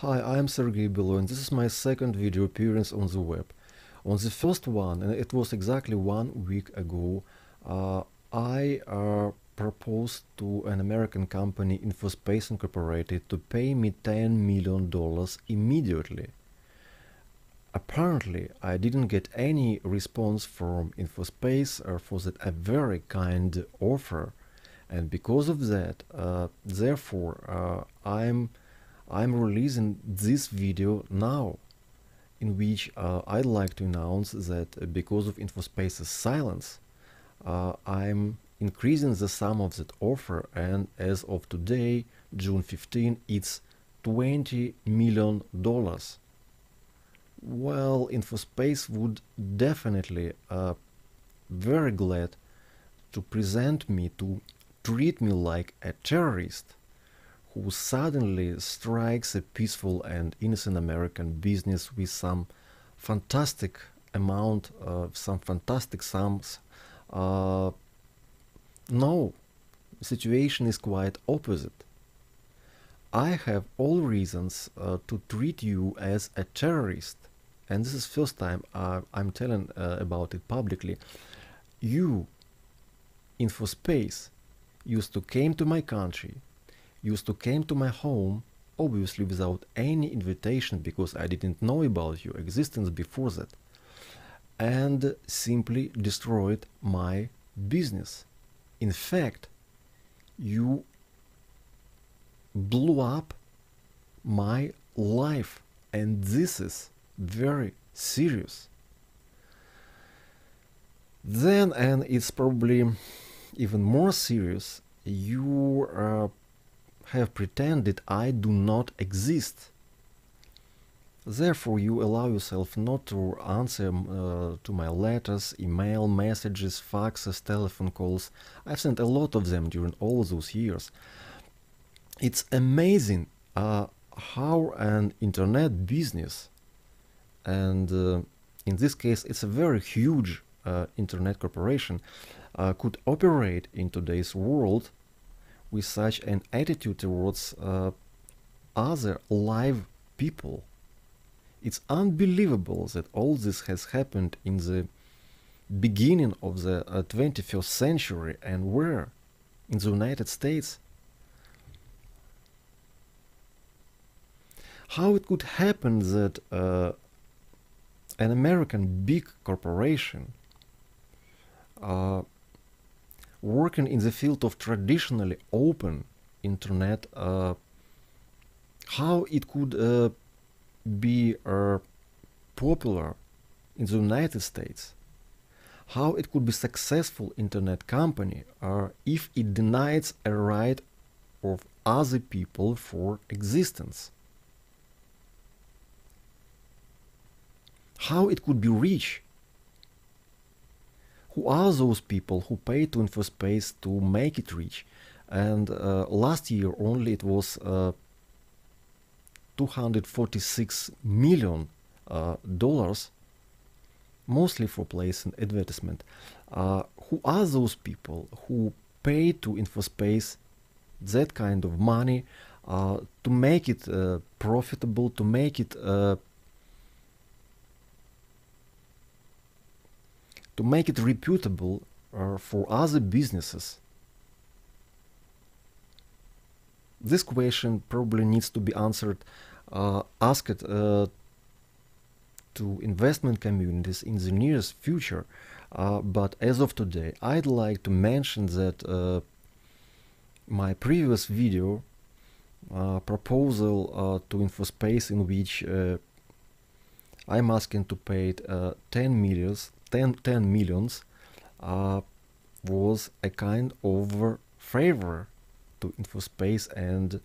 Hi, I'm Sergey Beloy, and this is my second video appearance on the web. On the first one, and it was exactly 1 week ago, I proposed to an American company, InfoSpace Incorporated, to pay me $10 million immediately. Apparently, I didn't get any response from InfoSpace for that a very kind offer, and because of that, therefore, I'm releasing this video now, in which I'd like to announce that because of InfoSpace's silence, I'm increasing the sum of that offer, and as of today, June 15, it's $20 million. Well, InfoSpace would definitely very glad to present me, to treat me like a terrorist who suddenly strikes a peaceful and innocent American business with some fantastic amount of some fantastic sums. No, the situation is quite opposite. I have all reasons to treat you as a terrorist, and this is first time I'm telling about it publicly. You, InfoSpace, used to came to my country, used to came to my home, obviously without any invitation because I didn't know about your existence before that, and simply destroyed my business. In fact, you blew up my life, and this is very serious. Then, and it's probably even more serious, you have pretended I do not exist. Therefore, you allow yourself not to answer to my letters, email, messages, faxes, telephone calls. I've sent a lot of them during all those years. It's amazing how an internet business, and in this case it's a very huge internet corporation, could operate in today's world with such an attitude towards other live people. It's unbelievable that all this has happened in the beginning of the 21st century, and where? In the United States. How it could happen that an American big corporation working in the field of traditionally open internet, how it could be popular in the United States, how it could be successful internet company if it denies a right of other people for existence. How it could be rich. Who are those people who pay to InfoSpace to make it rich? And last year only it was $246 million, mostly for placing advertisement. Who are those people who pay to InfoSpace that kind of money to make it profitable, to make it reputable for other businesses? This question probably needs to be answered, asked to investment communities in the nearest future. But as of today, I'd like to mention that my previous video proposal to InfoSpace, in which I'm asking to pay 10 millions, was a kind of favor to InfoSpace, and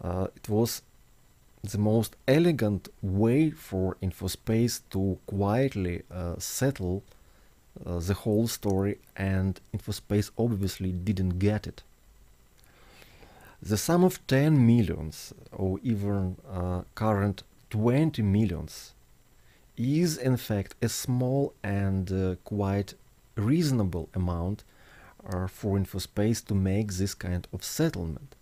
it was the most elegant way for InfoSpace to quietly settle the whole story, and InfoSpace obviously didn't get it. The sum of 10 millions, or even current 20 millions, is in fact a small and quite reasonable amount for InfoSpace to make this kind of settlement.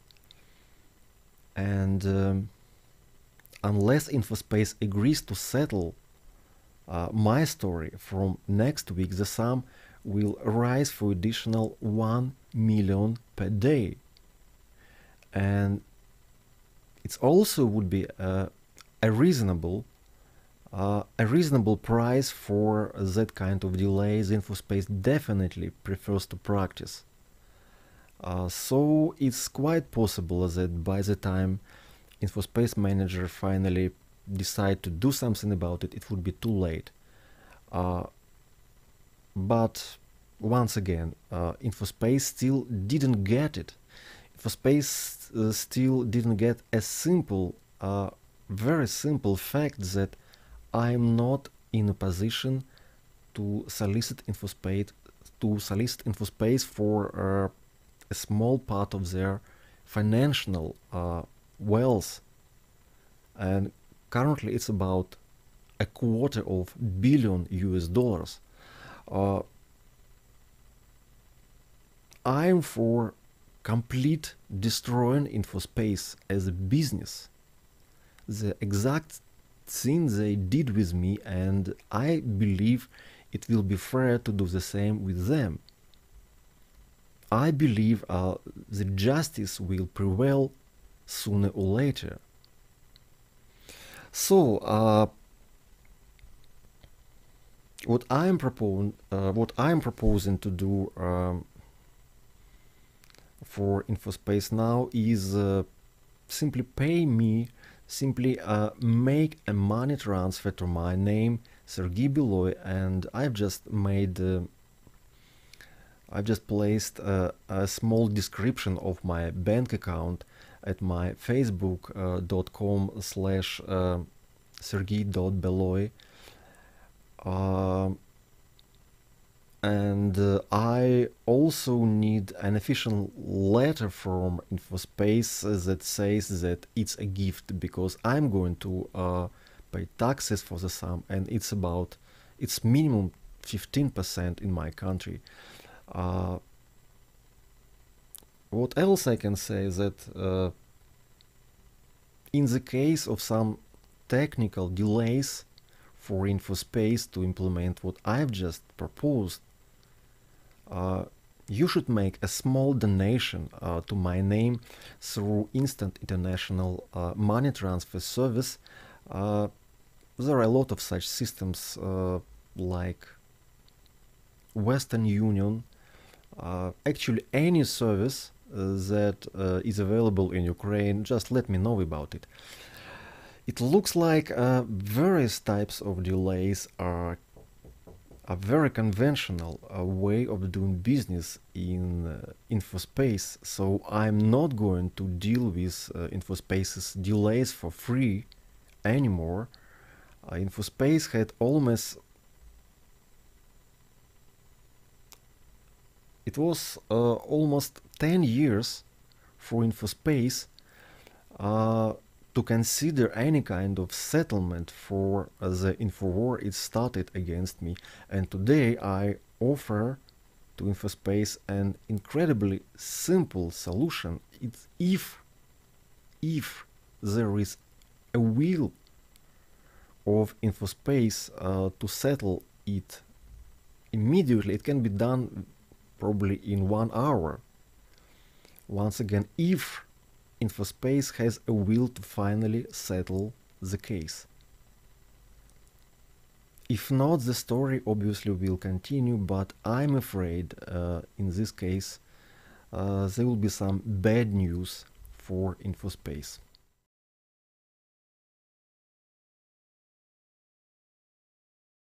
And unless InfoSpace agrees to settle my story from next week, the sum will rise for additional 1 million per day. And it also would be a reasonable price for that kind of delays. InfoSpace definitely prefers to practice. So it's quite possible that by the time InfoSpace manager finally decide to do something about it, it would be too late. But once again, InfoSpace still didn't get it. InfoSpace still didn't get a simple, very simple fact that I'm not in a position to solicit InfoSpace for a small part of their financial wealth, and currently it's about $250 million US. I'm for complete destroying InfoSpace as a business. The exact thing they did with me, and I believe it will be fair to do the same with them. I believe the justice will prevail sooner or later. So, what I'm proposing to do for InfoSpace now is simply pay me, simply make a money transfer to my name, Sergey Beloy, and I've just placed a small description of my bank account at my facebook.com/sergey.beloy. And I also need an official letter from InfoSpace that says that it's a gift, because I'm going to pay taxes for the sum, and it's minimum 15% in my country. What else I can say is that in the case of some technical delays for InfoSpace to implement what I've just proposed, you should make a small donation to my name through Instant International Money Transfer Service. There are a lot of such systems like Western Union. Actually, any service that is available in Ukraine, just let me know about it. It looks like various types of delays are a very conventional way of doing business in InfoSpace, so I'm not going to deal with InfoSpace's delays for free anymore. InfoSpace had almost It was almost 10 years for InfoSpace to consider any kind of settlement for the infowar it started against me. And today I offer to InfoSpace an incredibly simple solution. It's if there is a will of InfoSpace to settle it immediately, it can be done probably in 1 hour. Once again, if InfoSpace has a will to finally settle the case. If not, the story obviously will continue, but I'm afraid in this case there will be some bad news for InfoSpace.